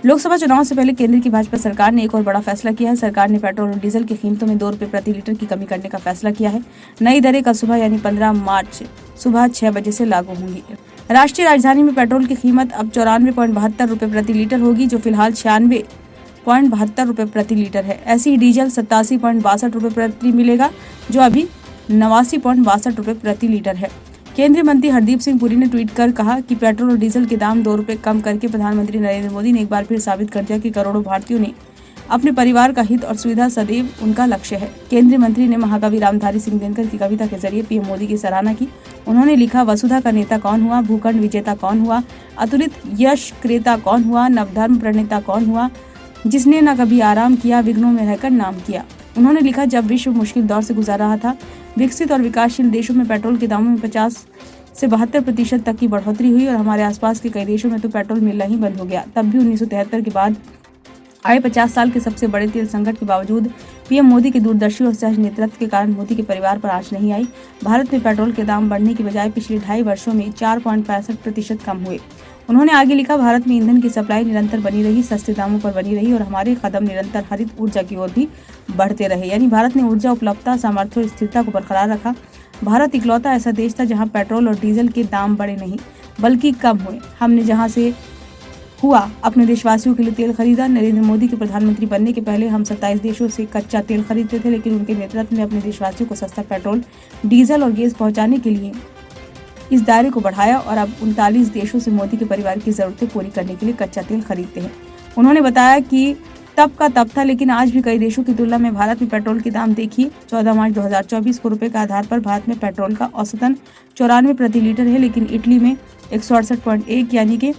लोकसभा चुनाव से पहले केंद्र की भाजपा सरकार ने एक और बड़ा फैसला किया है। सरकार ने पेट्रोल और डीजल की कीमतों में 2 रुपए प्रति लीटर की कमी करने का फैसला किया है। नई दरें कल सुबह यानी 15 मार्च सुबह 6 बजे से लागू होंगी। राष्ट्रीय राजधानी में पेट्रोल की कीमत अब 94.72 रुपए प्रति लीटर होगी, जो फिलहाल 96.72 रुपए प्रति लीटर है। ऐसे ही डीजल 87.62 रुपए प्रति मिलेगा, जो अभी 89.62 रुपए प्रति लीटर है। केंद्रीय मंत्री हरदीप सिंह पुरी ने ट्वीट कर कहा कि पेट्रोल और डीजल के दाम 2 रुपए कम करके प्रधानमंत्री नरेंद्र मोदी ने एक बार फिर साबित कर दिया कि करोड़ों भारतीयों ने अपने परिवार का हित और सुविधा सदैव उनका लक्ष्य है। केंद्रीय मंत्री ने महाकवि रामधारी सिंह दिनकर की कविता के जरिए पीएम मोदी की सराहना की। उन्होंने लिखा, वसुधा का नेता कौन हुआ, भूखंड विजेता कौन हुआ, अतुलित यश क्रेता कौन हुआ, नवधर्म प्रणेता कौन हुआ, जिसने न कभी आराम किया, विघ्नों में रहकर नाम किया। उन्होंने लिखा, जब विश्व मुश्किल दौर से गुजर रहा था, विकसित और विकासशील देशों में पेट्रोल के दामों में 50 से 72% तक की बढ़ोतरी हुई और हमारे आसपास के कई देशों में तो पेट्रोल मिलना ही बंद हो गया। तब भी 1973 के बाद आए 50 साल के सबसे बड़े तेल संकट के बावजूद पीएम मोदी के दूरदर्शी और सहज नेतृत्व के कारण मोदी के परिवार पर आंच नहीं आई। भारत में पेट्रोल के दाम बढ़ने की बजाय पिछले 2.5 वर्षों में 4.65% कम हुए। उन्होंने आगे लिखा, भारत में ईंधन की सप्लाई निरंतर बनी रही, सस्ते दामों पर बनी रही और हमारे कदम निरंतर हरित ऊर्जा की ओर भी बढ़ते रहे। यानी भारत ने ऊर्जा उपलब्धता, सामर्थ्य और स्थिरता को बरकरार रखा। भारत इकलौता ऐसा देश था जहां पेट्रोल और डीजल के दाम बढ़े नहीं बल्कि कम हुए। हमने जहां से हुआ अपने देशवासियों के लिए तेल खरीदा। नरेंद्र मोदी के प्रधानमंत्री बनने के पहले हम 27 देशों से कच्चा तेल खरीदते थे, लेकिन उनके नेतृत्व में अपने देशवासियों को सस्ता पेट्रोल, डीजल और गैस पहुंचाने के लिए इस दायरे को बढ़ाया और अब 39 देशों से मोदी के परिवार की जरूरतें पूरी करने के लिए कच्चा तेल खरीदते हैं। उन्होंने बताया कि तब का तब था, लेकिन आज भी कई देशों की तुलना में भारत में पेट्रोल के दाम देखिए। 14 मार्च 2024 को रुपए के आधार पर भारत में पेट्रोल का औसतन 94 प्रति लीटर है, लेकिन इटली में 168.1 यानी कि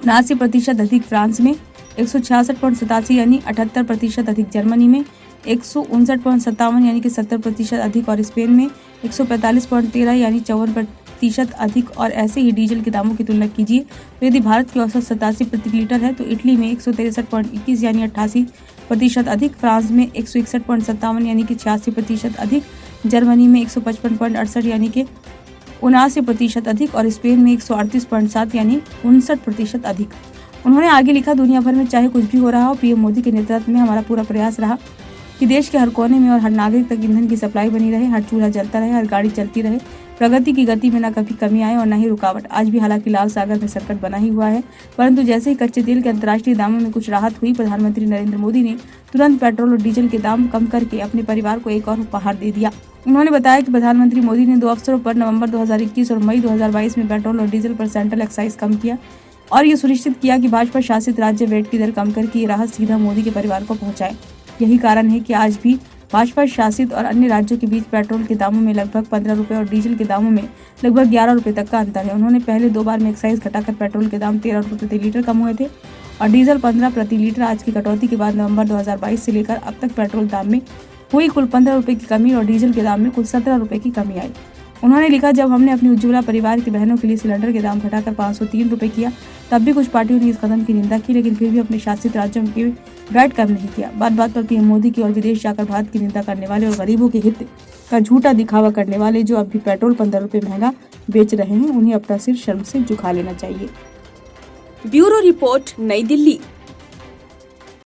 79% अधिक, फ्रांस में 166.87 यानी 78% अधिक, जर्मनी में 159.57 यानी कि 70% अधिक और स्पेन में 145.13 यानी 54% अधिक। और ऐसे ही डीजल के दामों की तुलना कीजिए तो यदि भारत की औसत 87 प्रति लीटर है तो इटली में 163.21 यानी 88% अधिक, फ्रांस में 161.57 यानी कि 86% अधिक, जर्मनी में 155.68 यानी कि 79% अधिक और स्पेन में 138.7 यानी 59% अधिक। उन्होंने आगे लिखा, दुनिया भर में चाहे कुछ भी हो रहा हो, पीएम मोदी के नेतृत्व में हमारा पूरा प्रयास रहा कि देश के हर कोने में और हर नागरिक तक ईंधन की सप्लाई बनी रहे, हर चूल्हा जलता रहे, हर गाड़ी चलती रहे, प्रगति की गति में न कभी कमी आए और न ही रुकावट। आज भी हालांकि लाल सागर में संकट बना ही हुआ है, परंतु जैसे ही कच्चे तेल के अंतर्राष्ट्रीय दामों में कुछ राहत हुई, प्रधानमंत्री नरेंद्र मोदी ने तुरंत पेट्रोल और डीजल के दाम कम करके अपने परिवार को एक और उपहार दे दिया। उन्होंने बताया कि प्रधानमंत्री मोदी ने 2 अवसरों पर नवंबर 2021 और मई 2022 में पेट्रोल और डीजल पर सेंट्रल एक्साइज कम किया और ये सुनिश्चित किया कि भाजपा शासित राज्य वैट की दर कम करके ये राहत सीधा मोदी के परिवार को पहुंचाए। यही कारण है कि आज भी भाजपा शासित और अन्य राज्यों के बीच पेट्रोल के दामों में लगभग 15 रुपए और डीजल के दामों में लगभग 11 रुपए तक का अंतर है। उन्होंने पहले 2 बार में एक्साइज घटाकर पेट्रोल के दाम 13 रुपए प्रति लीटर कम हुए थे और डीजल 15 प्रति लीटर। आज की कटौती के बाद नवंबर 2022 से लेकर अब तक पेट्रोल दाम में हुई कुल 15 रुपए की कमी और डीजल के दाम में कुल 17 रुपए की कमी आई। उन्होंने लिखा, जब हमने अपनी उज्ज्वला परिवार की बहनों के लिए सिलेंडर के दाम घटाकर 503 रुपए किया, तब भी कुछ पार्टियों ने इस कदम की निंदा की, लेकिन फिर भी अपने शासित राज्यों के वैट कम नहीं किया। बात बात पर पीएम मोदी की और विदेश जाकर भारत की निंदा करने वाले और गरीबों के हित का झूठा दिखावा करने वाले जो अब भी पेट्रोल 15 रुपए महंगा बेच रहे हैं, उन्हें अपना सिर शर्म से झुका लेना चाहिए। ब्यूरो रिपोर्ट, नई दिल्ली।